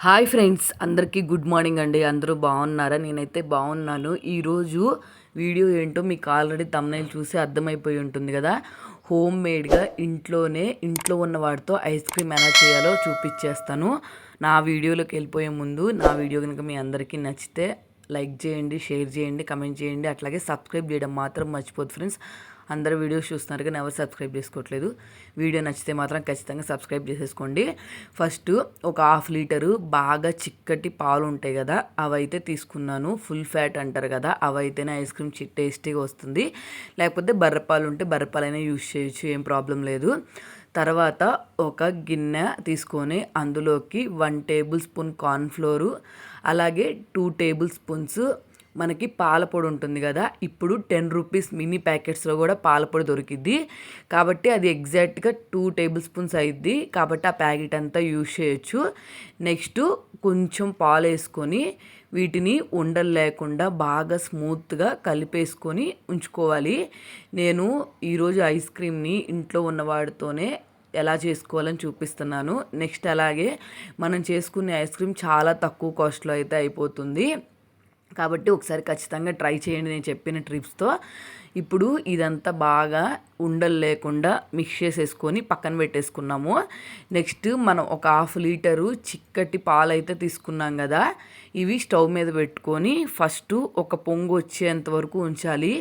Hi friends, అందరికీ good morning అండి. అందరూ బాగున్నారా? నేనైతే బాగున్నాను. ఈరోజు వీడియో ఏంటో మీకు ఆల్రెడీ థంబ్నెయిల్ చూసి అర్థమైపోయి ఉంటుంది కదా. హోమ్ మేడ్గా ఇంట్లో ఉన్న వాటితో ఐస్ క్రీమ్ ఎలా చేయాలో చూపించేస్తాను. నా వీడియోలోకి వెళ్ళిపోయే ముందు నా వీడియో కనుక మీ అందరికీ నచ్చితే లైక్ చేయండి, షేర్ చేయండి, కమెంట్ చేయండి. అట్లాగే సబ్స్క్రైబ్ చేయడం మాత్రం మర్చిపోద్దు ఫ్రెండ్స్. అందరూ వీడియోస్ చూస్తున్నారు కానీ ఎవరు సబ్స్క్రైబ్ చేసుకోవట్లేదు. వీడియో నచ్చితే మాత్రం ఖచ్చితంగా సబ్స్క్రైబ్ చేసేసుకోండి. ఫస్ట్ ఒక 1/2 లీటరు బాగా చిక్కటి పాలు ఉంటాయి కదా, అవైతే తీసుకున్నాను. ఫుల్ ఫ్యాట్ అంటారు కదా, అవైతేనే ఐస్ క్రీమ్ టేస్టీగా వస్తుంది. లేకపోతే బర్రెపాలు ఉంటే బర్రెపాలైనా యూజ్ చేయొచ్చు, ఏం ప్రాబ్లం లేదు. తర్వాత ఒక గిన్నె తీసుకొని అందులోకి 1 టేబుల్ స్పూన్ కార్న్ఫ్లోరు, అలాగే 2 టేబుల్ స్పూన్స్ మనకి పాలపొడి ఉంటుంది కదా. ఇప్పుడు 10 రూపీస్ మినీ ప్యాకెట్స్లో కూడా పాలపొడి దొరికిద్ది కాబట్టి అది ఎగ్జాక్ట్గా 2 టేబుల్ స్పూన్స్ అయింది కాబట్టి ఆ ప్యాకెట్ అంతా యూజ్ చేయొచ్చు. నెక్స్ట్ కొంచెం పాలు వేసుకొని వీటిని ఉండలు లేకుండా బాగా స్మూత్గా కలిపేసుకొని ఉంచుకోవాలి. నేను ఈరోజు ఐస్ క్రీమ్ని ఇంట్లో ఉన్న వాడితోనే ఎలా చేసుకోవాలని చూపిస్తున్నాను. నెక్స్ట్ అలాగే మనం చేసుకునే ఐస్ క్రీమ్ చాలా తక్కువ కాస్ట్లో అయితే అయిపోతుంది కాబట్టి ఒకసారి ఖచ్చితంగా ట్రై చేయండి నేను చెప్పిన ట్రిప్స్తో. ఇప్పుడు ఇదంతా బాగా ఉండలు లేకుండా మిక్స్ చేసేసుకొని పక్కన పెట్టేసుకున్నాము. నెక్స్ట్ మనం ఒక 1/2 లీటరు చిక్కటి పాలు అయితే తీసుకున్నాం కదా, ఇవి స్టవ్ మీద పెట్టుకొని ఫస్ట్ ఒక పొంగు వచ్చేంత వరకు ఉంచాలి.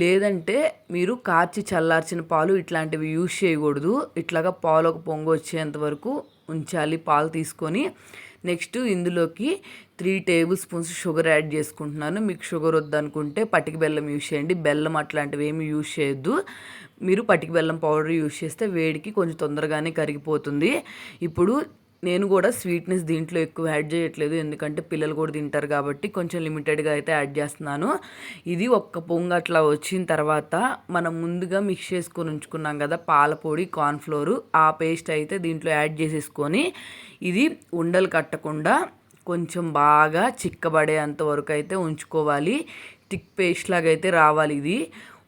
లేదంటే మీరు కార్చి చల్లార్చిన పాలు ఇట్లాంటివి యూజ్ చేయకూడదు. ఇట్లాగా పాలు ఒక పొంగు వచ్చేంత వరకు ఉంచాలి పాలు తీసుకొని. నెక్స్ట్ ఇందులోకి 3 టేబుల్ స్పూన్స్ షుగర్ యాడ్ చేసుకుంటున్నాను. మీకు షుగర్ వద్దనుకుంటే పటిక బెల్లం యూజ్ చేయండి. బెల్లం అట్లాంటివి ఏమి యూజ్ చేయొద్దు. మీరు పటిక బెల్లం పౌడర్ యూజ్ చేస్తే వేడికి కొంచెం తొందరగానే కరిగిపోతుంది. ఇప్పుడు నేను కూడా స్వీట్నెస్ దీంట్లో ఎక్కువ యాడ్ చేయట్లేదు, ఎందుకంటే పిల్లలు కూడా తింటారు కాబట్టి కొంచెం లిమిటెడ్గా అయితే యాడ్ చేస్తున్నాను. ఇది ఒక్క పొంగు అట్లా వచ్చిన తర్వాత మనం ముందుగా మిక్స్ చేసుకొని ఉంచుకున్నాం కదా పాలపొడి, కార్న్ఫ్లోరు, ఆ పేస్ట్ అయితే దీంట్లో యాడ్ చేసేసుకొని ఇది ఉండలు కట్టకుండా కొంచెం బాగా చిక్కబడేంత వరకు అయితే ఉంచుకోవాలి. థిక్ పేస్ట్ లాగా అయితే రావాలి ఇది.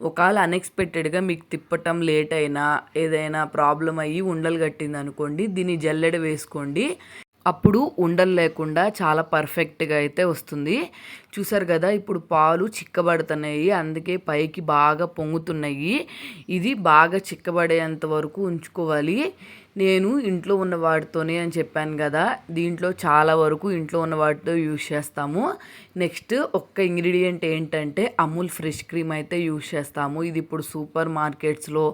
ఒకవేళ అన్ఎక్స్పెక్టెడ్గా మీకు తిప్పటం లేట్ అయినా ఏదైనా ప్రాబ్లం అయ్యి ఉండలు కట్టింది అనుకోండి, దీన్ని జల్లెడ వేసుకోండి. అప్పుడు ఉండలు లేకుండా చాలా పర్ఫెక్ట్గా అయితే వస్తుంది. చూసారు కదా, ఇప్పుడు పాలు చిక్కబడుతున్నాయి, అందుకే పైకి బాగా పొంగుతున్నాయి. ఇది బాగా చిక్కబడేంత వరకు ఉంచుకోవాలి. నేను ఇంట్లో ఉన్న వాటితోనే అని చెప్పాను కదా, దీంట్లో చాలా వరకు ఇంట్లో ఉన్న వాటితో యూజ్ చేస్తాము. నెక్స్ట్ ఒక్క ఇంగ్రీడియంట్ ఏంటంటే అమూల్ ఫ్రెష్ క్రీమ్ అయితే యూజ్ చేస్తాము. ఇది ఇప్పుడు సూపర్ మార్కెట్స్లో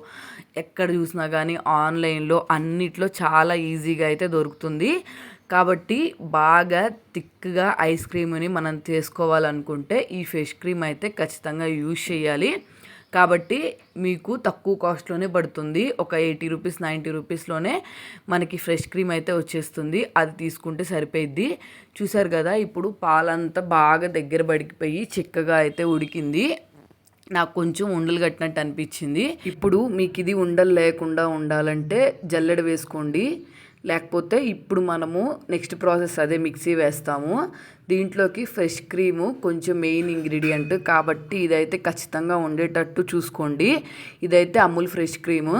ఎక్కడ చూసినా కానీ ఆన్లైన్లో అన్నిట్లో చాలా ఈజీగా అయితే దొరుకుతుంది. కాబట్టి బాగా థిక్గా ఐస్ క్రీమ్ని మనం చేసుకోవాలనుకుంటే ఈ ఫ్రెష్ క్రీమ్ అయితే ఖచ్చితంగా యూజ్ చేయాలి. కాబట్టి మీకు తక్కువ కాస్ట్లోనే పడుతుంది. ఒక 80 రూపీస్ 90 రూపీస్లోనే మనకి ఫ్రెష్ క్రీమ్ అయితే వచ్చేస్తుంది. అది తీసుకుంటే సరిపోయిద్ది. చూసారు కదా, ఇప్పుడు పాలంతా బాగా దగ్గర పడికిపోయి చిక్కగా అయితే ఉడికింది. నాకు కొంచెం ఉండలు కట్టినట్టు అనిపించింది. ఇప్పుడు మీకు ఇది ఉండలు లేకుండా ఉండాలంటే జల్లెడ వేసుకోండి. లేకపోతే ఇప్పుడు మనము నెక్స్ట్ ప్రాసెస్ అదే మిక్సీ వేస్తాము. దీంట్లోకి ఫ్రెష్ క్రీము కొంచెం మెయిన్ ఇంగ్రీడియంట్ కాబట్టి ఇదైతే ఖచ్చితంగా ఉండేటట్టు చూసుకోండి. ఇదైతే అమూల్ ఫ్రెష్ క్రీము.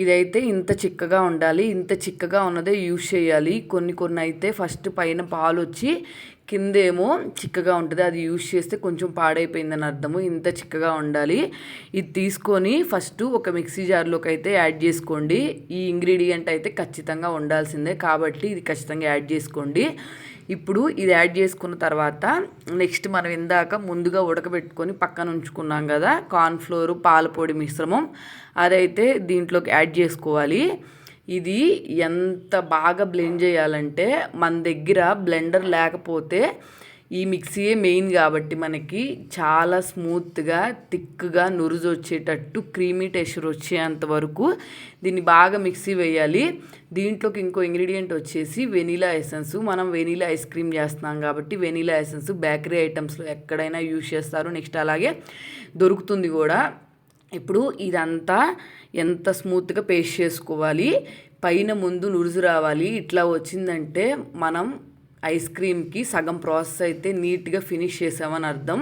ఇదైతే ఇంత చిక్కగా ఉండాలి, ఇంత చిక్కగా ఉన్నదే యూజ్ చేయాలి. కొన్ని అయితే ఫస్ట్ పైన పాలు వచ్చి కిందేమో చిక్కగా ఉంటుంది, అది యూజ్ చేస్తే కొంచెం పాడైపోయిందని అర్థము. ఇంత చిక్కగా ఉండాలి. ఇది తీసుకొని ఫస్ట్ ఒక మిక్సీ జార్లోకి అయితే యాడ్ చేసుకోండి. ఈ ఇంగ్రీడియంట్ అయితే ఖచ్చితంగా ఉండాల్సిందే కాబట్టి ఇది ఖచ్చితంగా యాడ్ చేసుకోండి. ఇప్పుడు ఇది యాడ్ చేసుకున్న తర్వాత నెక్స్ట్ మనం ఇందాక ముందుగా ఉడకబెట్టుకొని పక్కన ఉంచుకున్నాం కదా కార్న్ఫ్లోరు పాలపొడి మిశ్రమం, అదైతే దీంట్లోకి యాడ్ చేసుకోవాలి. ఇది ఎంత బాగా బ్లెండ్ చేయాలంటే మన దగ్గర బ్లెండర్ లేకపోతే ఈ మిక్సీయే మెయిన్ కాబట్టి మనకి చాలా స్మూత్గా థిక్గా నురుజు వచ్చేటట్టు క్రీమీ టెక్స్చర్ వచ్చేంత వరకు దీన్ని బాగా మిక్సీ వేయాలి. దీంట్లోకి ఇంకో ఇంగ్రీడియంట్ వచ్చేసి వెనీలా ఎసెన్స్. మనం వెనీలా ఐస్ క్రీమ్ చేస్తున్నాం కాబట్టి వెనీలా ఎసెన్స్ బేకరీ ఐటమ్స్లో ఎక్కడైనా యూజ్ చేస్తారు. నెక్స్ట్ అలాగే దొరుకుతుంది కూడా. ఇప్పుడు ఇదంతా ఎంత స్మూత్గా పేస్ట్ చేసుకోవాలి, పైన ముందు నురుజు రావాలి. ఇట్లా వచ్చిందంటే మనం ఐస్ క్రీమ్కి సగం ప్రాసెస్ అయితే నీట్గా ఫినిష్ చేసామని అర్థం.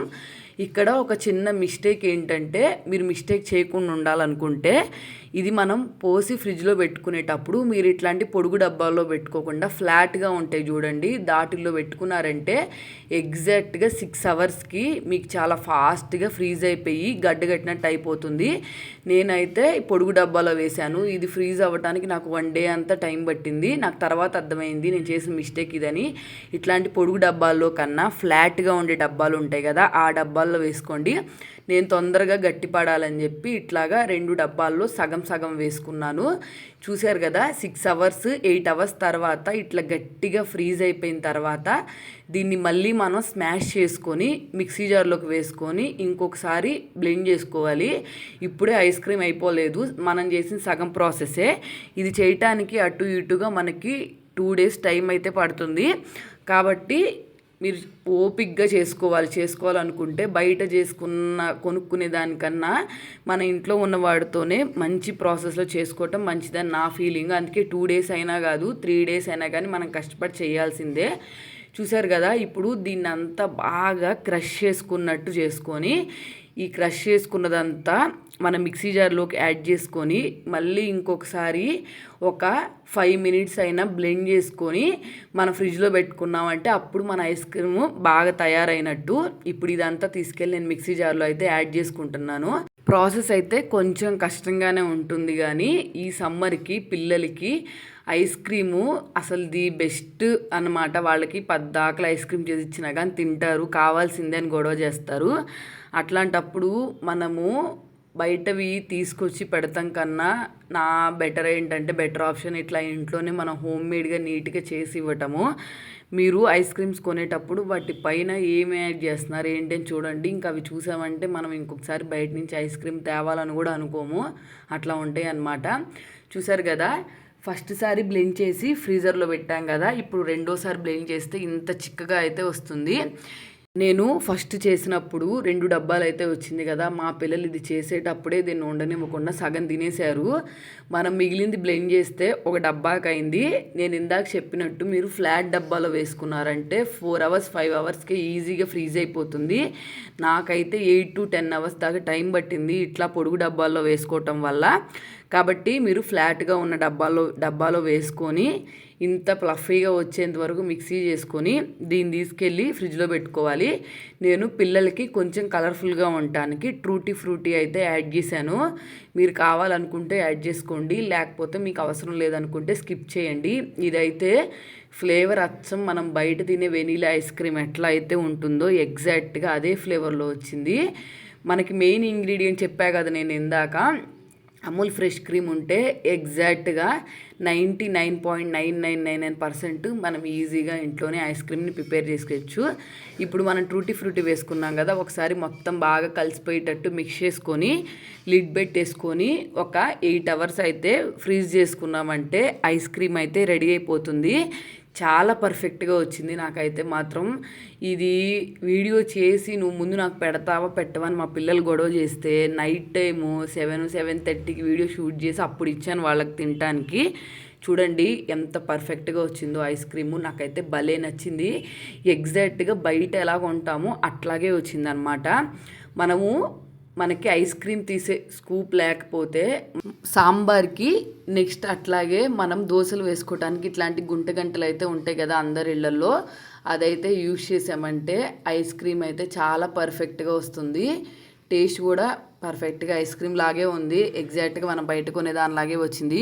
ఇక్కడ ఒక చిన్న మిస్టేక్ ఏంటంటే, మీరు మిస్టేక్ చేయకుండా ఉండాలనుకుంటే ఇది మనం పోసి ఫ్రిడ్జ్లో పెట్టుకునేటప్పుడు మీరు ఇట్లాంటి పొడుగు డబ్బాల్లో పెట్టుకోకుండా ఫ్లాట్గా ఉంటాయి చూడండి, దాటిల్లో పెట్టుకున్నారంటే ఎగ్జాక్ట్గా 6 అవర్స్కి మీకు చాలా ఫాస్ట్గా ఫ్రీజ్ అయిపోయి గడ్డగట్టినట్టు అయిపోతుంది. నేనైతే పొడుగు డబ్బాలో వేశాను. ఇది ఫ్రీజ్ అవ్వడానికి నాకు 1 డే అంతా టైం పట్టింది. నాకు తర్వాత అర్థమైంది నేను చేసిన మిస్టేక్ ఇదని. ఇట్లాంటి పొడుగు డబ్బాల్లో కన్నా ఫ్లాట్గా ఉండే డబ్బాలు ఉంటాయి కదా, ఆ డబ్బాల్లో వేసుకోండి. నేను తొందరగా గట్టిపడాలని చెప్పి ఇట్లాగా 2 డబ్బాల్లో సగం సగం వేసుకున్నాను. చూశారు కదా, 6 అవర్స్ 8 అవర్స్ తర్వాత ఇట్లా గట్టిగా ఫ్రీజ్ అయిపోయిన తర్వాత దీన్ని మళ్ళీ మనం స్మాష్ చేసుకొని మిక్సీ జార్లోకి వేసుకొని ఇంకొకసారి బ్లెండ్ చేసుకోవాలి. ఇప్పుడే ఐస్ క్రీమ్ అయిపోలేదు, మనం చేసిన సగం ప్రాసెసే. ఇది చేయటానికి అటు ఇటుగా మనకి 2 డేస్ టైం అయితే పడుతుంది. కాబట్టి మీరు ఓపిక్గా చేసుకోవాలనుకుంటే బయట కొనుక్కునే దానికన్నా మన ఇంట్లో ఉన్న వాడితోనే మంచి ప్రాసెస్లో చేసుకోవటం మంచిదని నా ఫీలింగ్. అందుకే 2 డేస్ అయినా కాదు 3 డేస్ అయినా కానీ మనం కష్టపడి చేయాల్సిందే. చూసారు కదా, ఇప్పుడు దీన్ని అంతా బాగా క్రష్ చేసుకున్నట్టు చేసుకొని ఈ క్రష్ చేసుకున్నదంతా మనం మిక్సీ జార్లోకి యాడ్ చేసుకొని మళ్ళీ ఇంకొకసారి ఒక 5 మినిట్స్ అయినా బ్లెండ్ చేసుకొని మన ఫ్రిడ్జ్లో పెట్టుకున్నామంటే అప్పుడు మన ఐస్ క్రీము బాగా తయారైనట్టు. ఇప్పుడు ఇదంతా తీసుకెళ్ళి నేను మిక్సీ జార్లో అయితే యాడ్ చేసుకుంటున్నాను. ప్రాసెస్ అయితే కొంచెం కష్టంగానే ఉంటుంది, కానీ ఈ సమ్మర్కి పిల్లలకి ఐస్ క్రీము అసలు ది బెస్ట్ అన్నమాట. వాళ్ళకి పద్దాకలు ఐస్ క్రీమ్ చేసి ఇచ్చినా కానీ తింటారు, కావాల్సిందే అని గొడవ చేస్తారు. అట్లాంటప్పుడు మనము బయటవి తీసుకొచ్చి పెడతాం కన్నా బెటర్ ఆప్షన్ ఇట్లా ఇంట్లోనే మనం హోమ్ మేడ్గా నీట్గా చేసి ఇవ్వటము. మీరు ఐస్ క్రీమ్స్ కొనేటప్పుడు వాటి పైన ఏమి యాడ్ చేస్తున్నారు ఏంటి అని చూడండి. ఇంకా అవి చూసామంటే మనం ఇంకొకసారి బయట నుంచి ఐస్ క్రీమ్ తేవాలని కూడా అనుకోము, అట్లా ఉంటాయి అన్నమాట. చూసారు కదా, ఫస్ట్ సారి బ్లెండ్ చేసి ఫ్రీజర్లో పెట్టాం కదా, ఇప్పుడు రెండోసారి బ్లెండ్ చేస్తే ఇంత చిక్కగా అయితే వస్తుంది. నేను ఫస్ట్ చేసినప్పుడు 2 డబ్బాలు అయితే వచ్చింది కదా, మా పిల్లలు ఇది చేసేటప్పుడే దీన్ని ఉండనివ్వకుండా సగం తినేశారు. మనం మిగిలింది బ్లెండ్ చేస్తే ఒక డబ్బాకి అయింది. నేను ఇందాక చెప్పినట్టు మీరు ఫ్లాట్ డబ్బాలో వేసుకున్నారంటే 4 అవర్స్ 5 అవర్స్కి ఈజీగా ఫ్రీజ్ అయిపోతుంది. నాకైతే 8 to 10 అవర్స్ దాకా టైం పట్టింది ఇట్లా పొడుగు డబ్బాల్లో వేసుకోవటం వల్ల. కాబట్టి మీరు ఫ్లాట్గా ఉన్న డబ్బాలో వేసుకొని ఇంత ఫ్లఫీగా వచ్చేంత వరకు మిక్సీ చేసుకొని దీన్ని తీసుకెళ్ళి ఫ్రిడ్జ్లో పెట్టుకోవాలి. నేను పిల్లలకి కొంచెం కలర్ఫుల్గా ఉండటానికి ట్రూటీ ఫ్రూటీ అయితే యాడ్ చేశాను. మీరు కావాలనుకుంటే యాడ్ చేసుకోండి, లేకపోతే మీకు అవసరం లేదనుకుంటే స్కిప్ చేయండి. ఇదైతే ఫ్లేవర్ అచ్చం మనం బయట తినే వెనీలా ఐస్ క్రీమ్ ఎట్లా అయితే ఉంటుందో ఎగ్జాక్ట్గా అదే ఫ్లేవర్లో వచ్చింది. మనకి మెయిన్ ఇంగ్రీడియంట్ చెప్పా కదా నేను ఇందాక, అమూల్ ఫ్రెష్ క్రీమ్ ఉంటే ఎగ్జాక్ట్గా 99.9999% మనం ఈజీగా ఇంట్లోనే ఐస్ క్రీమ్ని ప్రిపేర్ చేసుకోవచ్చు. ఇప్పుడు మనం ట్రూటీ ఫ్రూటీ వేసుకున్నాం కదా, ఒకసారి మొత్తం బాగా కలిసిపోయేటట్టు మిక్స్ చేసుకొని లిడ్ పెట్టేసుకొని ఒక 8 అవర్స్ అయితే ఫ్రీజ్ చేసుకున్నామంటే ఐస్ క్రీమ్ అయితే రెడీ అయిపోతుంది. చాలా పర్ఫెక్ట్గా వచ్చింది. నాకైతే మాత్రం ఇది వీడియో చేసి నువ్వు ముందు నాకు పెడతావా పెట్టవని మా పిల్లలు గొడవ చేస్తే నైట్ టైము 7-7:30కి వీడియో షూట్ చేసి అప్పుడు ఇచ్చాను వాళ్ళకి తినడానికి. చూడండి ఎంత పర్ఫెక్ట్గా వచ్చిందో ఐస్ క్రీము, నాకైతే భలే నచ్చింది. ఎగ్జాక్ట్గా బయట ఎలా కొంటామో అట్లాగే వచ్చిందనమాట. మనకి ఐస్ క్రీమ్ తీసే స్కూప్ లేకపోతే సాంబార్కి నెక్స్ట్ అట్లాగే మనం దోశలు వేసుకోవడానికి ఇట్లాంటి గంటలు అయితే ఉంటాయి కదా అందరి ఇళ్లలో, అదైతే యూజ్ చేసామంటే ఐస్ క్రీమ్ అయితే చాలా పర్ఫెక్ట్గా వస్తుంది. టేస్ట్ కూడా పర్ఫెక్ట్గా ఐస్ క్రీమ్ లాగే ఉంది, ఎగ్జాక్ట్గా మనం బయట కొనే దానిలాగే వచ్చింది.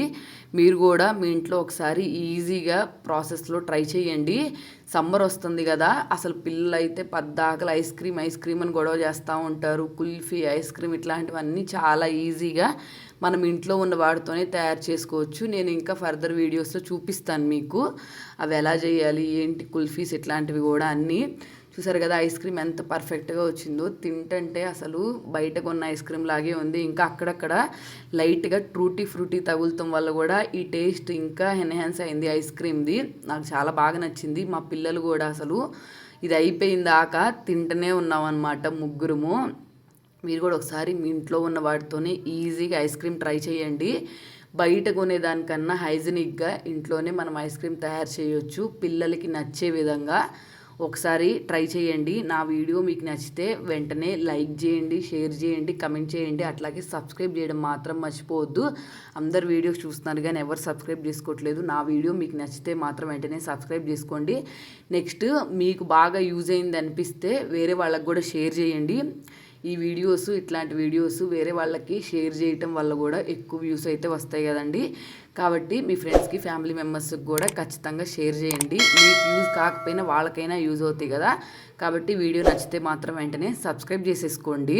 మీరు కూడా మీ ఇంట్లో ఒకసారి ఈజీగా ప్రాసెస్లో ట్రై చేయండి. సమ్మర్ వస్తుంది కదా, అసలు పిల్లలు అయితే పద్దాకలు ఐస్ క్రీమ్ అని గొడవ చేస్తూ ఉంటారు. కుల్ఫీ, ఐస్ క్రీమ్ ఇట్లాంటివన్నీ చాలా ఈజీగా మనం ఇంట్లో ఉన్న వాటితోనే తయారు చేసుకోవచ్చు. నేను ఇంకా ఫర్దర్ వీడియోస్లో చూపిస్తాను మీకు అవి ఎలా చేయాలి ఏంటి, కుల్ఫీస్ ఇట్లాంటివి కూడా అన్నీ. చూసారు కదా ఐస్ క్రీమ్ ఎంత పర్ఫెక్ట్గా వచ్చిందో, తింటంటే అసలు బయట కొన్న ఐస్ క్రీమ్ లాగే ఉంది. ఇంకా అక్కడక్కడ లైట్గా ట్రూటీ ఫ్రూటీ తగులుతాం వల్ల కూడా ఈ టేస్ట్ ఇంకా ఎన్హాన్స్ అయింది ఐస్ క్రీమ్ది. నాకు చాలా బాగా నచ్చింది. మా పిల్లలు కూడా అసలు ఇది అయిపోయిన దాకా తింటూనే ఉన్నాం అన్నమాట ముగ్గురము. మీరు కూడా ఒకసారి మీ ఇంట్లో ఉన్న వాటితోనే ఈజీగా ఐస్ క్రీమ్ ట్రై చేయండి. బయట కొనేదానికన్నా హైజీనిక్గా ఇంట్లోనే మనం ఐస్ క్రీమ్ తయారు చేయొచ్చు. పిల్లలకి నచ్చే విధంగా ఒకసారి ట్రై చేయండి. నా వీడియో మీకు నచ్చితే వెంటనే లైక్ చేయండి, షేర్ చేయండి, కమెంట్ చేయండి. అట్లాగే సబ్స్క్రైబ్ చేయడం మాత్రం మర్చిపోవద్దు. అందరు వీడియోస్ చూస్తున్నారు కానీ ఎవరు సబ్స్క్రైబ్ చేసుకోవట్లేదు. నా వీడియో మీకు నచ్చితే మాత్రం వెంటనే సబ్స్క్రైబ్ చేసుకోండి. నెక్స్ట్ మీకు బాగా యూజ్ అయింది అనిపిస్తే వేరే వాళ్ళకు కూడా షేర్ చేయండి. ఈ వీడియోస్, ఇట్లాంటి వీడియోస్ వేరే వాళ్ళకి షేర్ చేయటం వల్ల కూడా ఎక్కువ వ్యూస్ అయితే వస్తాయి కదండి. కాబట్టి మీ ఫ్రెండ్స్కి, ఫ్యామిలీ మెంబర్స్కి కూడా ఖచ్చితంగా షేర్ చేయండి. మీకు యూజ్ కాకపోయినా వాళ్ళకైనా యూజ్ అవుతాయి కదా. కాబట్టి వీడియో నచ్చితే మాత్రం వెంటనే సబ్స్క్రైబ్ చేసేసుకోండి.